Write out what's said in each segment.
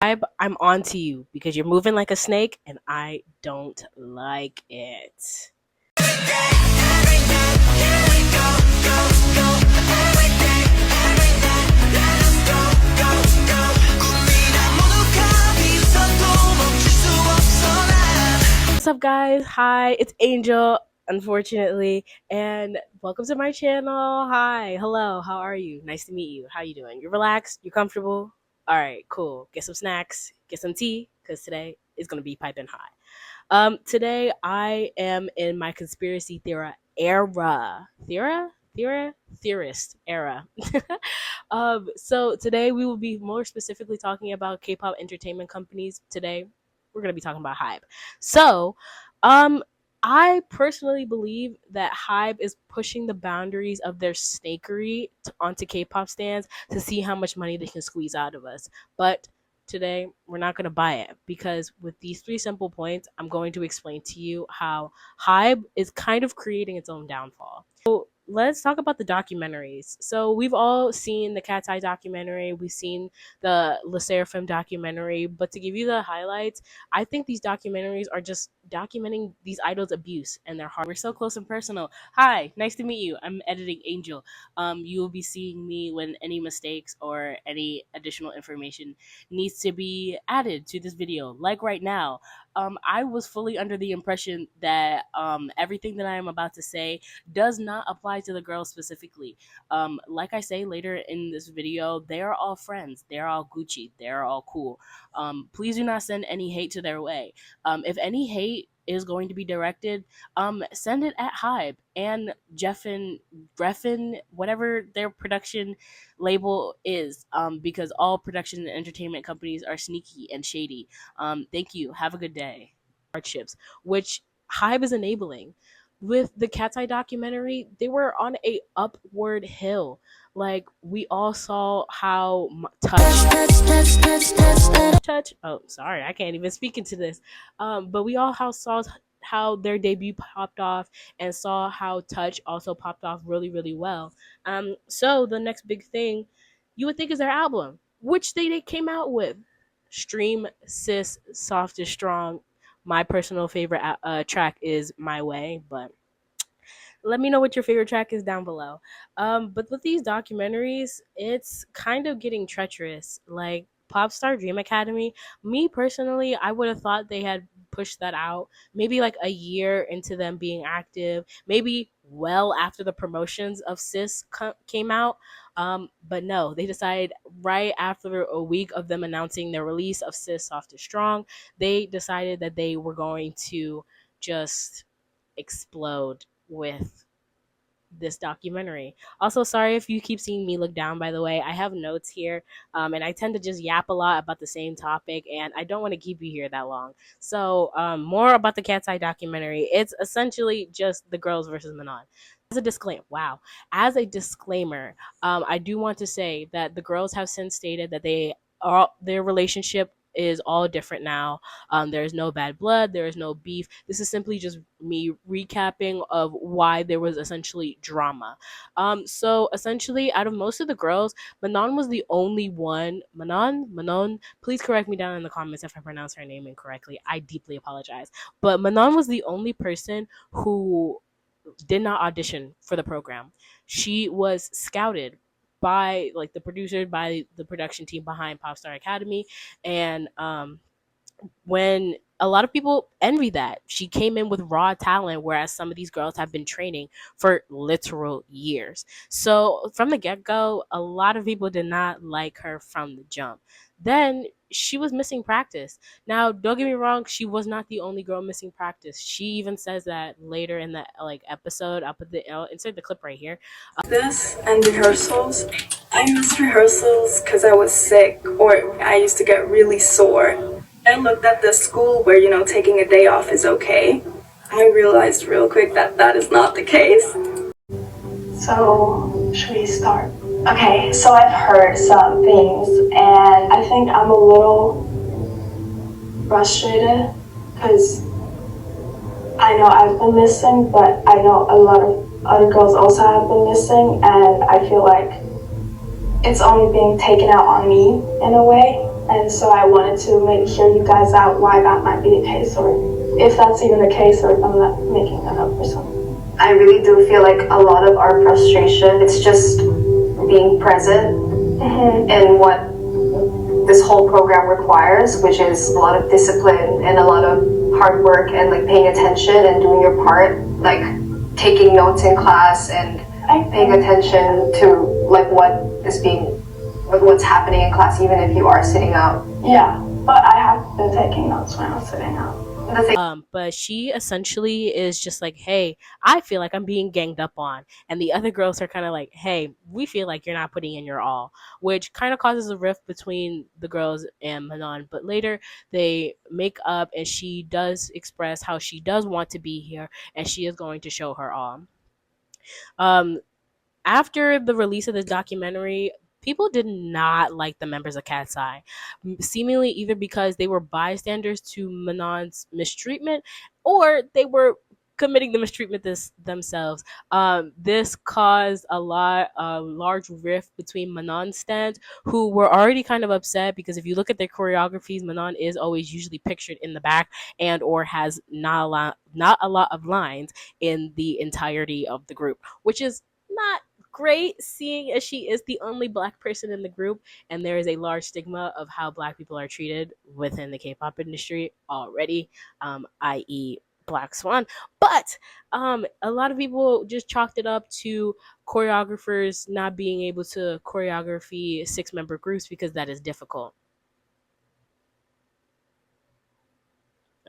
HYBE, I'm on to you because you're moving like a snake and I don't like it. What's up, guys? Hi, it's Angel, unfortunately, and welcome to my channel. Hi, hello, how are you? Nice to meet you. How you doing? You relaxed? You comfortable? All right, cool. Get some snacks, get some tea, because today is going to be piping hot. Today I am in my conspiracy theorist era. So today we will be more specifically talking about K-pop entertainment companies. Today we're gonna be talking about HYBE. So, um, I personally believe that HYBE is pushing the boundaries of their snakery onto K-pop stands to see how much money they can squeeze out of us. But today we're not going to buy it because with these three simple points, I'm going to explain to you how HYBE is kind of creating its own downfall. So let's talk about the documentaries. So we've all seen the Catey documentary, we've seen the Le Seraphim documentary, but to give you the highlights, I think these documentaries are just documenting these idols' abuse and their heart. We're so close and personal. Hi, nice to meet you. I'm editing Angel. You will be seeing me when any mistakes or any additional information needs to be added to this video. Like right now, I was fully under the impression that everything that I am about to say does not apply to the girls specifically. Like I say later in this video, they are all friends. They're all Gucci. They're all cool. Please do not send any hate to their way. If any hate is going to be directed, send it at HYBE and Greffin, whatever their production label is, because all production and entertainment companies are sneaky and shady. Thank you. Have a good day. Hardships, which HYBE is enabling. With the Cat's Eye documentary, they were on a upward hill. Like we all saw how touch. Oh, sorry, I can't even speak into this. But we all saw how their debut popped off and saw how Touch also popped off really, really well. So the next big thing you would think is their album, which they came out with. Stream Sis Soft is Strong. My personal favorite track is My Way, but let me know what your favorite track is down below. But with these documentaries, it's kind of getting treacherous. Like Popstar Dream Academy, me personally, I would have thought they had pushed that out maybe like a year into them being active, maybe well after the promotions of Sis came out. But no, they decided right after a week of them announcing their release of Sis Soft is Strong, they decided that they were going to just explode with this documentary. Also, sorry if you keep seeing me look down, by the way. I have notes here, and I tend to just yap a lot about the same topic, and I don't want to keep you here that long. So, more about the Cat's Eye documentary. It's essentially just the girls versus Manon. As a disclaimer, I do want to say that the girls have since stated that their relationship is all different now. There's no bad blood, there is no beef. This is simply just me recapping of why there was essentially drama. So essentially, out of most of the girls, Manon was the only one. Manon, please correct me down in the comments if I pronounce her name incorrectly. I deeply apologize. But Manon was the only person who did not audition for the program. She was scouted by like the producers, by the production team behind Popstar Academy, and when a lot of people envy that she came in with raw talent, whereas some of these girls have been training for literal years. So from the get-go, a lot of people did not like her from the jump. Then she was missing practice. Now, don't get me wrong, she was not the only girl missing practice. She even says that later in the episode. I'll insert the clip right here. This and rehearsals. I missed rehearsals because I was sick or I used to get really sore. I looked at the school where, taking a day off is okay. I realized real quick that that is not the case. So, should we start? Okay, so I've heard some things and I think I'm a little frustrated because I know I've been missing, but I know a lot of other girls also have been missing, and I feel like it's only being taken out on me in a way. And so I wanted to maybe hear you guys out why that might be the case, or if that's even the case, or if I'm not making that up or something. I really do feel like a lot of our frustration, it's just being present in what this whole program requires, which is a lot of discipline and a lot of hard work and like paying attention and doing your part, like taking notes in class and paying attention to like what is being, like what's happening in class, even if you are sitting out. Yeah, but I have been taking notes when I was sitting out. But she essentially is just like, hey, I feel like I'm being ganged up on. And the other girls are kind of like, hey, we feel like you're not putting in your all, which kind of causes a rift between the girls and Manon. But later they make up and she does express how she does want to be here and she is going to show her all. Um, After the release of this documentary, people did not like the members of Cat's Eye, seemingly either because they were bystanders to Manon's mistreatment or they were committing the mistreatment themselves. This caused a large rift between Manon stands, who were already kind of upset because if you look at their choreographies, Manon is always usually pictured in the back and or has not a lot of lines in the entirety of the group, which is not great, seeing as she is the only black person in the group and there is a large stigma of how black people are treated within the K-pop industry already, i.e. Black Swan. But a lot of people just chalked it up to choreographers not being able to choreography six-member groups because that is difficult.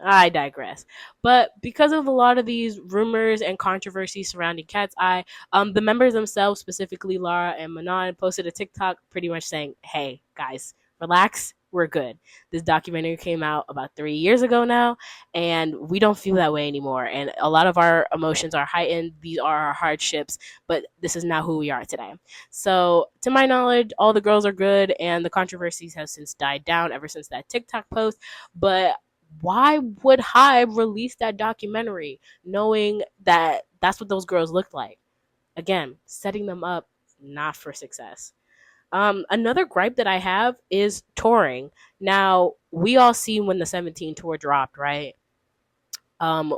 I digress. But because of a lot of these rumors and controversies surrounding Cat's Eye, the members themselves, specifically Lara and Manon, posted a TikTok pretty much saying, hey, guys, relax. We're good. This documentary came out about 3 years ago now, and we don't feel that way anymore. And a lot of our emotions are heightened. These are our hardships, but this is not who we are today. So, to my knowledge, all the girls are good, and the controversies have since died down ever since that TikTok post. But why would HYBE release that documentary knowing that that's what those girls looked like? Again, setting them up not for success. Another gripe that I have is touring. Now, we all seen when the 17 tour dropped, right?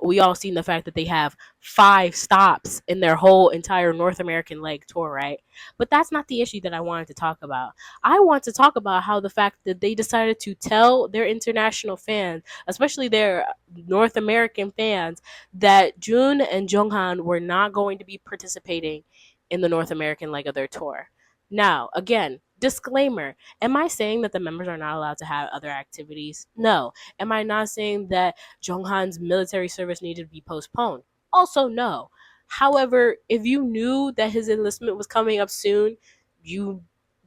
We all seen the fact that they have 5 stops in their whole entire North American leg tour, right? But that's not the issue that I wanted to talk about. I want to talk about how the fact that they decided to tell their international fans, especially their North American fans, that Jun and Jonghan were not going to be participating in the North American leg of their tour. Now, again, disclaimer, am I saying that the members are not allowed to have other activities? No. Am I not saying that Jonghan's military service needed to be postponed? Also, no. However, if you knew that his enlistment was coming up soon, you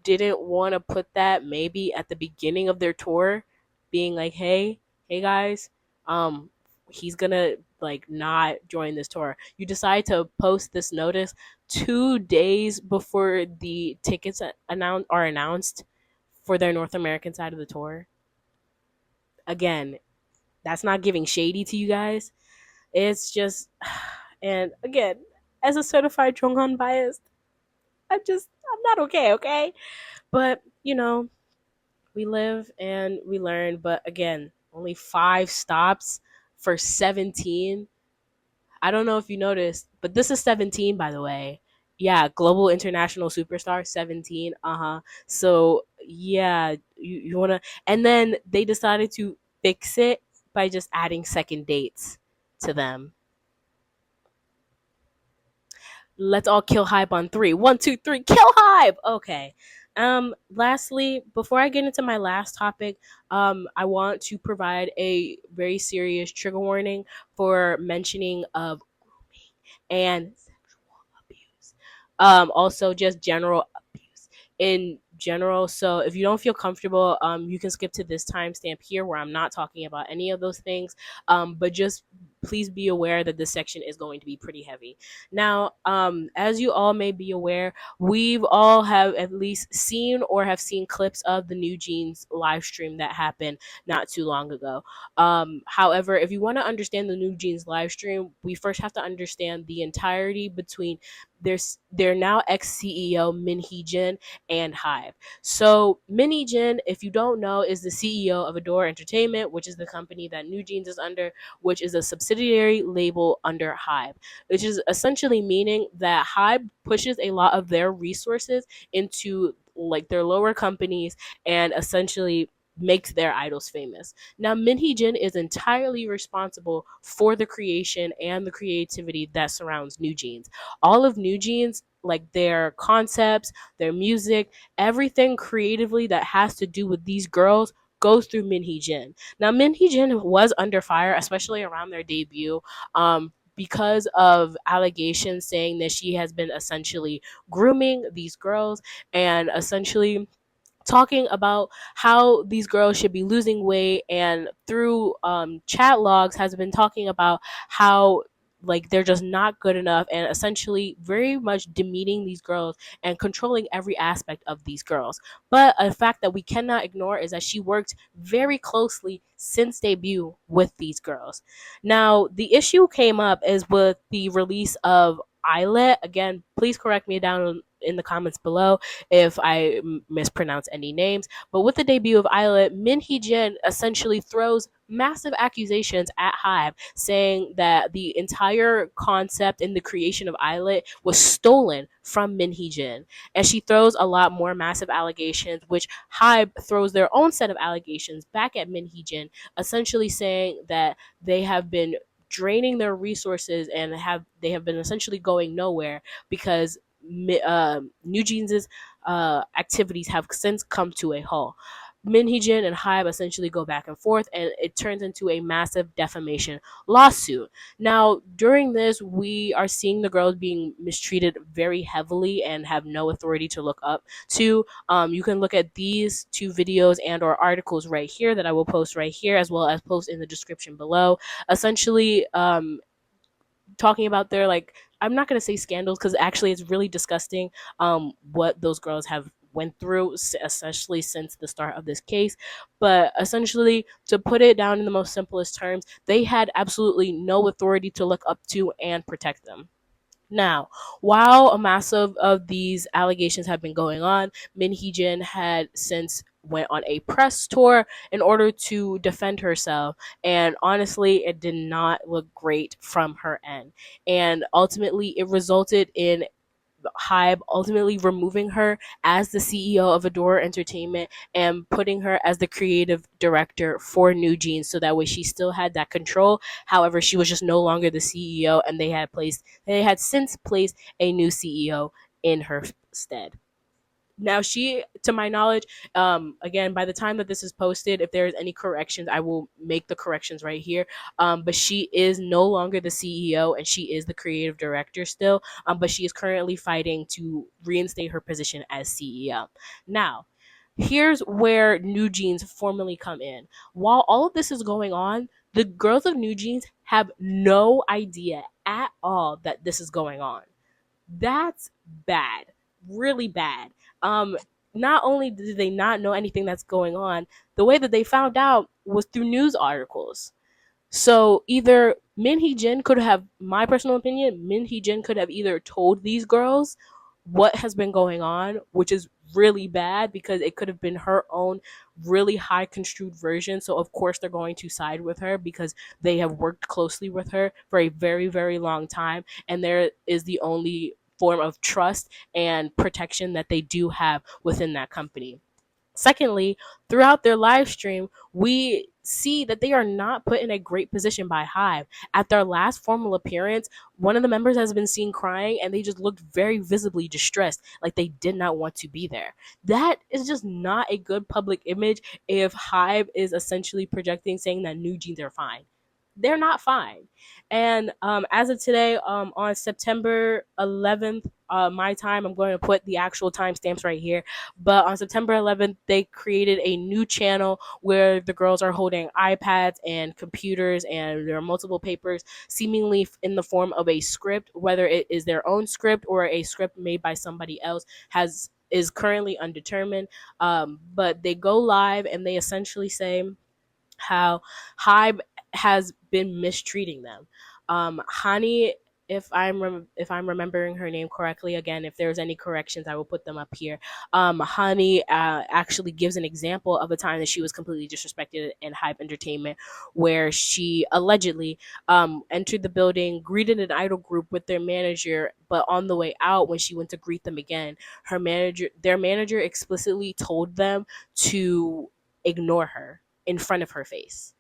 didn't want to put that maybe at the beginning of their tour, being like, hey guys, um, he's gonna like not join this tour. You decide to post this notice 2 days before the tickets announced for their North American side of the tour. Again, that's not giving shady to you guys. It's just, and again, as a certified Chonghan biased, I'm not okay, okay? But, we live and we learn. But again, only 5 stops for 17. I don't know if you noticed, but this is 17, by the way. Yeah, global international superstar 17. Uh-huh. So, yeah, you want to, and then they decided to fix it by just adding second dates to them. Let's all kill HYBE on three. One, two, three, kill HYBE. Okay. Lastly, before I get into my last topic, I want to provide a very serious trigger warning for mentioning of and sexual abuse. Also just general abuse in general. So if you don't feel comfortable, you can skip to this timestamp here where I'm not talking about any of those things. But just please be aware that this section is going to be pretty heavy. Now, as you all may be aware, we've all have at least seen or have seen clips of the New Jeans live stream that happened not too long ago. However, if you want to understand the New Jeans live stream, we first have to understand the entirety between their now ex CEO Min Hee Jin and HYBE. So Min Hee Jin, if you don't know, is the CEO of Adore Entertainment, which is the company that New Jeans is under, which is a subsidiary label under HYBE, which is essentially meaning that HYBE pushes a lot of their resources into like their lower companies and essentially makes their idols famous. Now, Min Hee Jin is entirely responsible for the creation and the creativity that surrounds New Jeans. All of New Jeans, like their concepts, their music, everything creatively that has to do with these girls goes through Min Hee Jin. Now, Min Hee Jin was under fire, especially around their debut. Because of allegations saying that she has been essentially grooming these girls and essentially talking about how these girls should be losing weight, and through chat logs has been talking about how like they're just not good enough, and essentially very much demeaning these girls and controlling every aspect of these girls. But a fact that we cannot ignore is that she worked very closely since debut with these girls. Now the issue came up is with the release of Eyelet. Again, please correct me down in the comments below if I mispronounce any names. But with the debut of Islet, Min Hee Jin essentially throws massive accusations at HYBE, saying that the entire concept and the creation of Islet was stolen from Min Hee Jin. And she throws a lot more massive allegations, which HYBE throws their own set of allegations back at Min Hee Jin, essentially saying that they have been draining their resources and they have been essentially going nowhere because New Jeans' activities have since come to a halt. Min Hee Jin and HYBE essentially go back and forth, and it turns into a massive defamation lawsuit. Now, during this, we are seeing the girls being mistreated very heavily and have no authority to look up to. You can look at these two videos and/or articles right here that I will post right here, as well as post in the description below. Essentially, talking about their like, I'm not gonna say scandals because actually it's really disgusting what those girls have went through, especially since the start of this case. But essentially, to put it down in the most simplest terms, they had absolutely no authority to look up to and protect them. Now, while a massive of these allegations have been going on, Min Hee Jin had since went on a press tour in order to defend herself, and honestly it did not look great from her end, and ultimately it resulted in HYBE ultimately removing her as the CEO of Adore Entertainment and putting her as the creative director for New Jeans, so that way she still had that control. However, she was just no longer the CEO, and they had since placed a new CEO in her stead. Now, she, to my knowledge, again, by the time that this is posted, if there's any corrections, I will make the corrections right here. But she is no longer the CEO, and she is the creative director still. But she is currently fighting to reinstate her position as CEO. Now, here's where New Jeans formally come in. While all of this is going on, the girls of New Jeans have no idea at all that this is going on. That's bad, really bad. Um, Not only did they not know anything that's going on, the way that they found out was through news articles. So either Min Hee Jin could have, my personal opinion, Min Hee Jin could have either told these girls what has been going on, which is really bad because it could have been her own really high construed version. So of course they're going to side with her because they have worked closely with her for a very, very long time, and there is the only form of trust and protection that they do have within that company. Secondly, throughout their live stream, we see that they are not put in a great position by HYBE. At their last formal appearance, one of the members has been seen crying, and they just looked very visibly distressed, like they did not want to be there. That is just not a good public image if HYBE is essentially projecting saying that New Jeans are fine. they're not fine. And as of today, on September 11th, my time, I'm going to put the actual timestamps right here. But on September 11th, they created a new channel where the girls are holding iPads and computers, and there are multiple papers, seemingly in the form of a script, whether it is their own script or a script made by somebody else, has is currently undetermined. But they go live and they essentially say how HYBE has been mistreating them. Hani, if I'm remembering her name correctly, again, if there's any corrections, I will put them up here. Hani actually gives an example of a time that she was completely disrespected in HYBE Entertainment, where she allegedly entered the building, greeted an idol group with their manager, but on the way out, when she went to greet them again, their manager explicitly told them to ignore her in front of her face.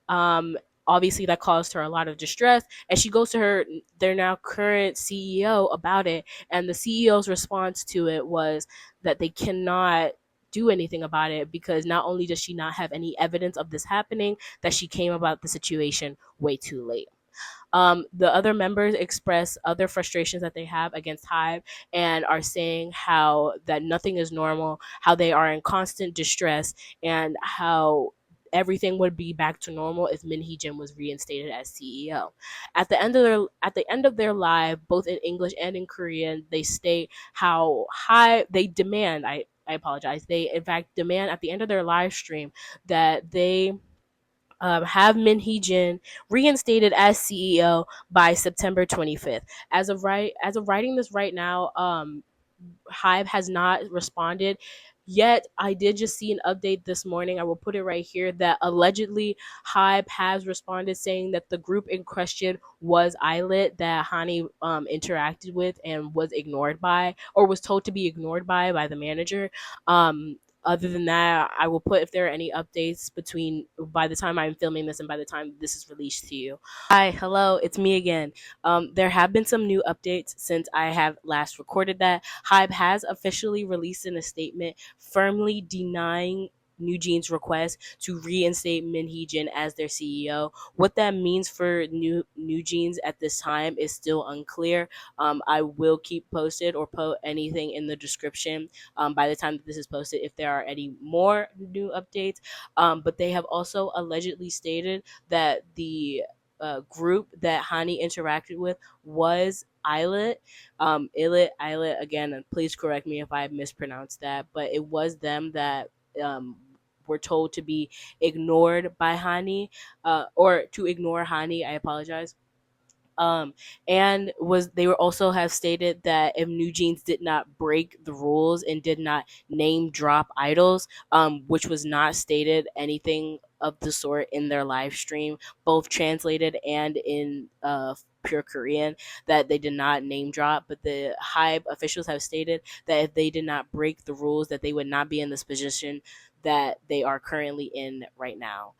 Um, Obviously, that caused her a lot of distress, and she goes to their now current CEO about it. And the CEO's response to it was that they cannot do anything about it because not only does she not have any evidence of this happening, that she came about the situation way too late. The other members express other frustrations that they have against HYBE and are saying how that nothing is normal, how they are in constant distress, and how everything would be back to normal if Min Hee Jin was reinstated as CEO. At the end of their live, both in English and in Korean, they state how high they demand. I apologize. They in fact demand at the end of their live stream that they have Min Hee Jin reinstated as CEO by September 25th. As of writing this right now, HYBE has not responded yet. I did just see an update this morning. I will put it right here that allegedly HYBE has responded saying that the group in question was Islet that Hani interacted with and was ignored by, or was told to be ignored by the manager. Other than that, I will put if there are any updates between by the time I'm filming this and by the time this is released to you. Hi, hello, it's me again. There have been some new updates since I have last recorded that. HYBE has officially released in a statement firmly denying New Jeans' request to reinstate Min Hee Jin as their CEO. What that means for New Jeans at this time is still unclear. I will keep posted or put anything in the description by the time that this is posted if there are any more new updates. But they have also allegedly stated that the group that Hani interacted with was Islet. Islet, again, and please correct me if I mispronounced that, but it was them that um, were told to be ignored by Hani, or to ignore Hani. I apologize. um and was they were also have stated that if New Jeans did not break the rules and did not name drop idols, which was not stated anything of the sort in their live stream, both translated and in pure Korean, that they did not name drop. But the HYBE officials have stated that if they did not break the rules, that they would not be in this position that they are currently in right now.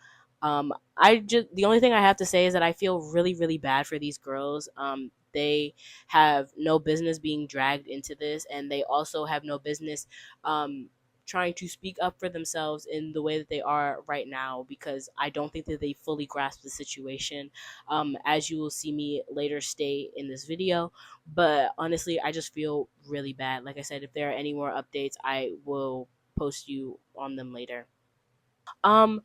I just the only thing I have to say is that I feel really really bad for these girls. They have no business being dragged into this, and they also have no business um, trying to speak up for themselves in the way that they are right now, because I don't think that they fully grasp the situation, as you will see me later state in this video. But honestly, I just feel really bad. Like I said, if there are any more updates, I will post you on them later. Um,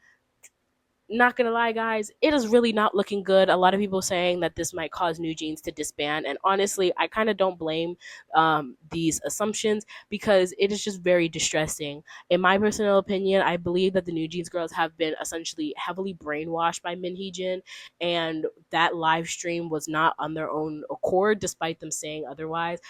Not gonna lie, guys, it is really not looking good. A lot of people saying that this might cause New Jeans to disband, and honestly, I kind of don't blame these assumptions, because it is just very distressing. In my personal opinion, I believe that the New Jeans girls have been essentially heavily brainwashed by Min Hee Jin, and that live stream was not on their own accord, despite them saying otherwise.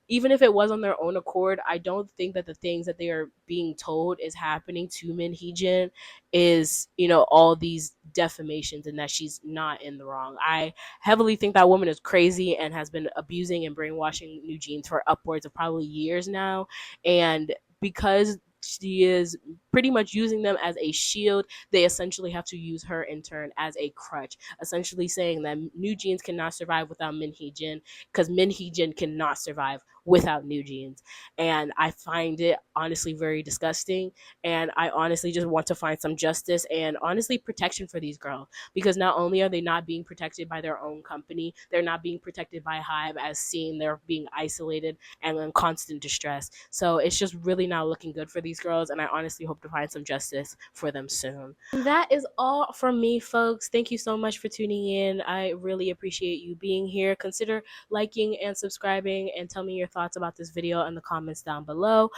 Even if it was on their own accord, I don't think that the things that they are being told is happening to Min Hee Jin is, all these defamations, and that she's not in the wrong. I heavily think that woman is crazy and has been abusing and brainwashing New Jeans for upwards of probably years now. And because she is pretty much using them as a shield, they essentially have to use her in turn as a crutch, essentially saying that New Jeans cannot survive without Min Hee Jin, because Min Hee Jin cannot survive without new jeans. And I find it honestly very disgusting. And I honestly just want to find some justice and honestly protection for these girls, because not only are they not being protected by their own company, they're not being protected by HYBE, as seen they're being isolated and in constant distress. So it's just really not looking good for these girls, and I honestly hope to find some justice for them soon. And that is all from me, folks. Thank you so much for tuning in. I really appreciate you being here. Consider liking and subscribing, and tell me your thoughts about this video in the comments down below.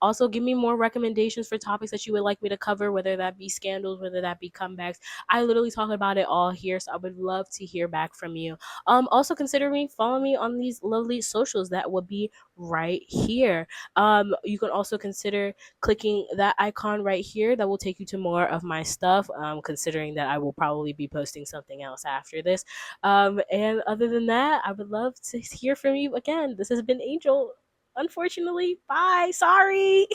Also, give me more recommendations for topics that you would like me to cover, whether that be scandals, whether that be comebacks. I literally talk about it all here, so I would love to hear back from you. Also, consider me following me on these lovely socials that will be right here. You can also consider clicking that icon right here that will take you to more of my stuff, considering that I will probably be posting something else after this. And other than that, I would love to hear from you again. This has been Angel. Unfortunately, bye. Sorry.